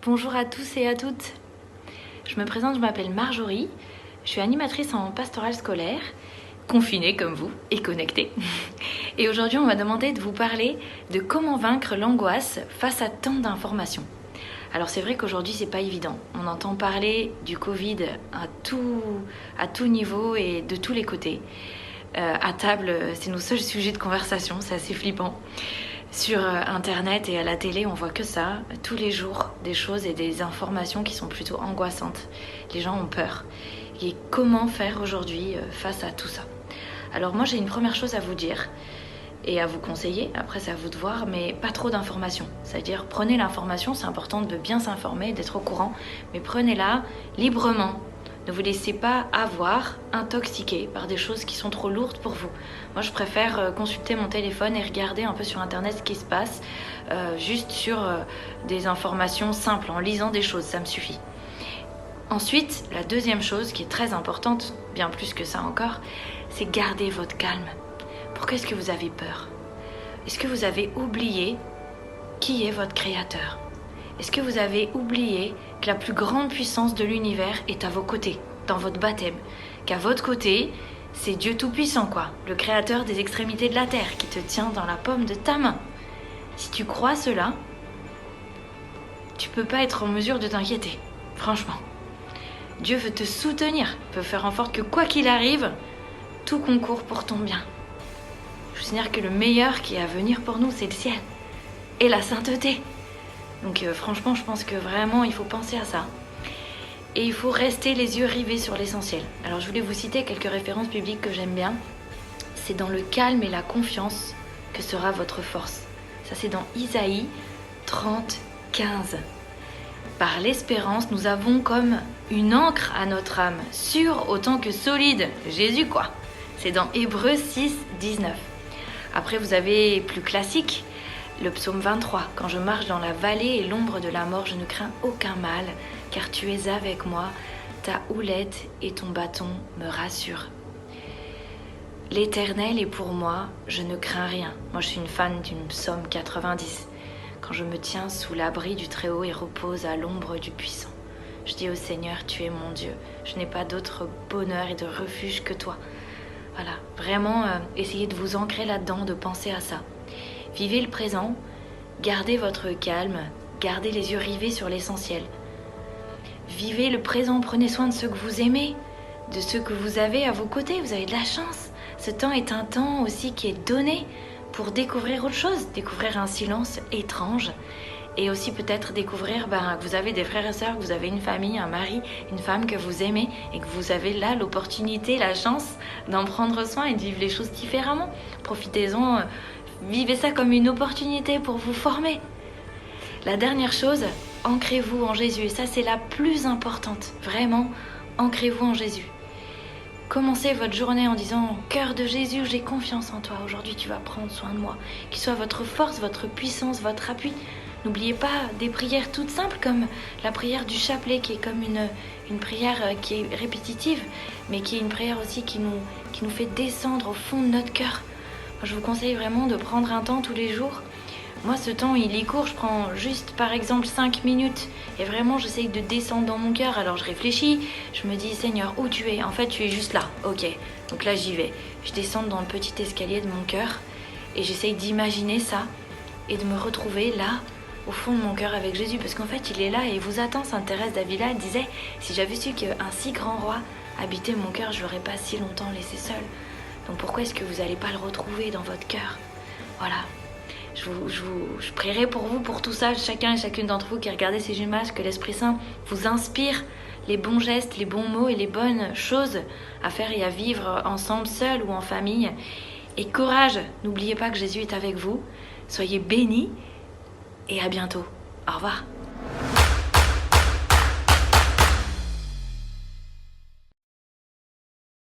Bonjour à tous et à toutes. Je me présente, je m'appelle Marjorie. Je suis animatrice en pastorale scolaire, confinée comme vous et connectée. Et aujourd'hui, on m'a demandé de vous parler de comment vaincre l'angoisse face à tant d'informations. Alors c'est vrai qu'aujourd'hui, c'est pas évident. On entend parler du Covid à tout niveau et de tous les côtés. À table, c'est nos seuls sujets de conversation, c'est assez flippant. Sur Internet et à la télé, on voit que ça, tous les jours, des choses et des informations qui sont plutôt angoissantes. Les gens ont peur. Et comment faire aujourd'hui face à tout ça? Alors moi, j'ai une première chose à vous dire et à vous conseiller, après c'est à vous de voir, mais pas trop d'informations. C'est-à-dire, prenez l'information, c'est important de bien s'informer, d'être au courant, mais prenez-la librement. Ne vous laissez pas avoir, intoxiquer par des choses qui sont trop lourdes pour vous. Moi, je préfère consulter mon téléphone et regarder un peu sur Internet ce qui se passe, juste sur des informations simples, en lisant des choses, ça me suffit. Ensuite, la deuxième chose qui est très importante, bien plus que ça encore, c'est garder votre calme. Pourquoi est-ce que vous avez peur? Est-ce que vous avez oublié qui est votre créateur? Est-ce que vous avez oublié que la plus grande puissance de l'univers est à vos côtés, dans votre baptême? Qu'à votre côté, c'est Dieu Tout-Puissant, quoi, le créateur des extrémités de la terre, qui te tient dans la paume de ta main. Si tu crois cela, tu peux pas être en mesure de t'inquiéter, franchement. Dieu veut te soutenir, peut faire en sorte que quoi qu'il arrive, tout concourt pour ton bien. Je veux dire que le meilleur qui est à venir pour nous, c'est le ciel et la sainteté. Donc franchement, je pense que vraiment, il faut penser à ça. Et il faut rester les yeux rivés sur l'essentiel. Alors je voulais vous citer quelques références bibliques que j'aime bien. C'est dans le calme et la confiance que sera votre force. Ça, c'est dans Isaïe 30, 15. Par l'espérance, nous avons comme une ancre à notre âme, sûre autant que solide. Jésus, quoi. C'est dans Hébreux 6, 19. Après, vous avez plus classique. Le psaume 23, quand je marche dans la vallée et l'ombre de la mort, je ne crains aucun mal, car tu es avec moi, ta houlette et ton bâton me rassurent. L'Éternel est pour moi, je ne crains rien. Moi, je suis une fan du psaume 90. Quand je me tiens sous l'abri du Très-Haut et repose à l'ombre du Puissant. Je dis au Seigneur, tu es mon Dieu. Je n'ai pas d'autre bonheur et de refuge que toi. Voilà, vraiment, essayez de vous ancrer là-dedans, de penser à ça. Vivez le présent, gardez votre calme, gardez les yeux rivés sur l'essentiel. Vivez le présent, prenez soin de ceux que vous aimez, de ceux que vous avez à vos côtés, vous avez de la chance. Ce temps est un temps aussi qui est donné pour découvrir autre chose, découvrir un silence étrange et aussi peut-être découvrir que vous avez des frères et sœurs, que vous avez une famille, un mari, une femme que vous aimez et que vous avez là l'opportunité, la chance d'en prendre soin et de vivre les choses différemment. Profitez-en. Vivez ça comme une opportunité pour vous former. La dernière chose, ancrez-vous en Jésus. Et ça, c'est la plus importante. Vraiment, ancrez-vous en Jésus. Commencez votre journée en disant « Cœur de Jésus, j'ai confiance en toi. Aujourd'hui, tu vas prendre soin de moi. » Qu'il soit votre force, votre puissance, votre appui. N'oubliez pas des prières toutes simples comme la prière du chapelet qui est comme une prière qui est répétitive, mais qui est une prière aussi qui nous fait descendre au fond de notre cœur. Je vous conseille vraiment de prendre un temps tous les jours. Moi, ce temps, il est court. Je prends juste, par exemple, 5 minutes. Et vraiment, j'essaye de descendre dans mon cœur. Alors, je réfléchis. Je me dis, Seigneur, où tu es? En fait, tu es juste là. Ok. Donc là, j'y vais. Je descends dans le petit escalier de mon cœur. Et j'essaye d'imaginer ça. Et de me retrouver là, au fond de mon cœur avec Jésus. Parce qu'en fait, il est là et il vous attend. Sainte Thérèse d'Avila disait, si j'avais su qu'un si grand roi habitait mon cœur, je ne l'aurais pas si longtemps laissé seul. Donc pourquoi est-ce que vous n'allez pas le retrouver dans votre cœur? Voilà. Je prierai pour vous, pour tout ça, chacun et chacune d'entre vous qui regardez ces images, que l'Esprit Saint vous inspire les bons gestes, les bons mots et les bonnes choses à faire et à vivre ensemble, seul ou en famille. Et courage, n'oubliez pas que Jésus est avec vous. Soyez bénis et à bientôt. Au revoir.